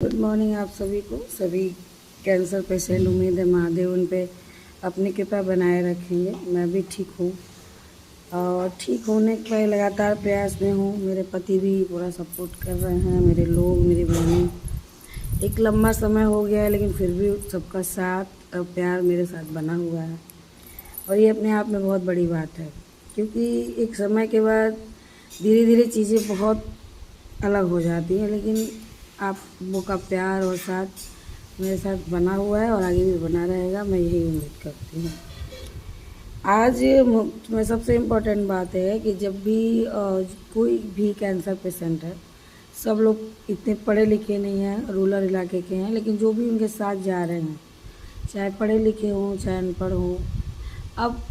Good morning आप सभी को। सभी कैंसर पेशेंट, उम्मीद है महादेव उन पे अपनी कृपा बनाए रखेंगे। मैं भी ठीक हूँ और ठीक होने के लगातार प्रयास में हूँ। मेरे पति भी पूरा सपोर्ट कर रहे हैं, मेरे लोग, मेरी बहनें। एक लंबा समय हो गया है लेकिन फिर भी सबका साथ और प्यार मेरे साथ बना हुआ है और ये अपने आप में बहुत बड़ी बात है, क्योंकि एक समय के बाद धीरे धीरे चीज़ें बहुत अलग हो जाती हैं, लेकिन आप वो का प्यार और साथ मेरे साथ बना हुआ है और आगे भी बना रहेगा, मैं यही उम्मीद करती हूँ। आज में सबसे इम्पोर्टेंट बात है कि जब भी कोई भी कैंसर पेशेंट है, सब लोग इतने पढ़े लिखे नहीं हैं, रूरल इलाके के हैं, लेकिन जो भी उनके साथ जा रहे हैं, चाहे पढ़े लिखे हों चाहे अनपढ़ हों, अब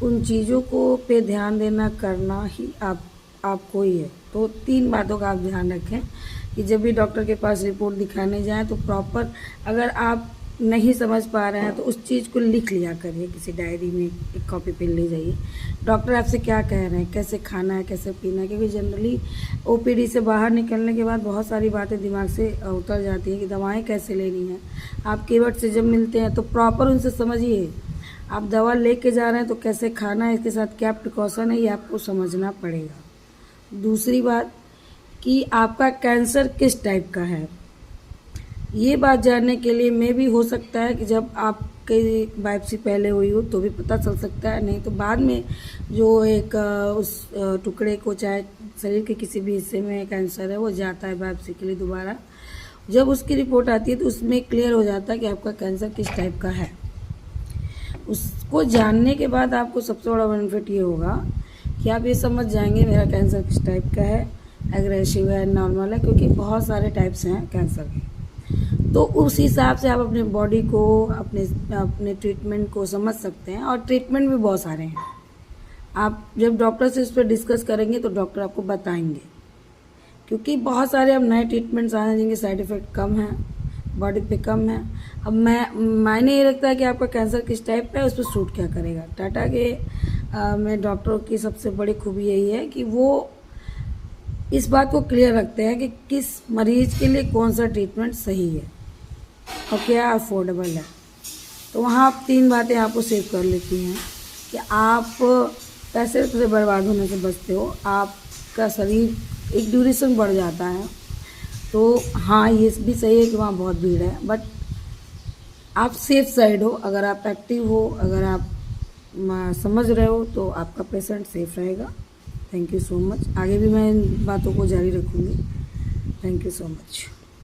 उन चीज़ों को पे ध्यान देना करना ही आपको ही है। तो 3 बातों का आप ध्यान रखें कि जब भी डॉक्टर के पास रिपोर्ट दिखाने जाएं तो प्रॉपर, अगर आप नहीं समझ पा रहे हैं तो उस चीज़ को लिख लिया करिए, किसी डायरी में एक कॉपी पे ले जाइए। डॉक्टर आपसे क्या कह रहे हैं, कैसे खाना है, कैसे पीना है, क्योंकि जनरली ओपीडी से बाहर निकलने के बाद बहुत सारी बातें दिमाग से उतर जाती हैं कि दवाएँ कैसे लेनी है। आप कीवर्ड से जब मिलते हैं तो प्रॉपर उनसे समझिए। आप दवा लेके जा रहे हैं तो कैसे खाना है, इसके साथ क्या प्रिकॉशन है, ये आपको समझना पड़ेगा। दूसरी बात कि आपका कैंसर किस टाइप का है, ये बात जानने के लिए में भी हो सकता है कि जब आपके बायोप्सी पहले हुई हो तो भी पता चल सकता है, नहीं तो बाद में जो एक उस टुकड़े को, चाहे शरीर के किसी भी हिस्से में कैंसर है, वो जाता है बायोप्सी के लिए दोबारा। जब उसकी रिपोर्ट आती है तो उसमें क्लियर हो जाता है कि आपका कैंसर किस टाइप का है। उसको जानने के बाद आपको सबसे बड़ा बेनिफिट ये होगा कि आप ये समझ जाएंगे मेरा कैंसर किस टाइप का है, एग्रेसिव है, नॉर्मल है, क्योंकि बहुत सारे टाइप्स हैं कैंसर के। तो उस हिसाब से आप अपने बॉडी को, अपने ट्रीटमेंट को समझ सकते हैं, और ट्रीटमेंट भी बहुत सारे हैं। आप जब डॉक्टर से इस पर डिस्कस करेंगे तो डॉक्टर आपको बताएंगे, क्योंकि बहुत सारे अब नए ट्रीटमेंट्स आए हैं जिनके साइड इफ़ेक्ट कम हैं, बॉडी पे कम है। अब मायने ये रखता है कि आपका कैंसर किस टाइप का है, उस पर सूट क्या करेगा। टाटा के में डॉक्टरों की सबसे बड़ी खूबी यही है कि वो इस बात को क्लियर रखते हैं कि किस मरीज के लिए कौन सा ट्रीटमेंट सही है और क्या अफोर्डेबल है। तो वहाँ आप 3 बातें आपको सेव कर लेती हैं कि आप पैसे से बर्बाद होने से बचते हो, आपका शरीर एक ड्यूरेशन बढ़ जाता है। तो हाँ, ये भी सही है कि वहाँ बहुत भीड़ है, बट आप सेफ साइड हो। अगर आप एक्टिव हो, अगर आप समझ रहे हो, तो आपका पेशेंट सेफ रहेगा। Thank you so much. आगे भी मैं इन बातों को जारी रखूँगी। Thank you so much.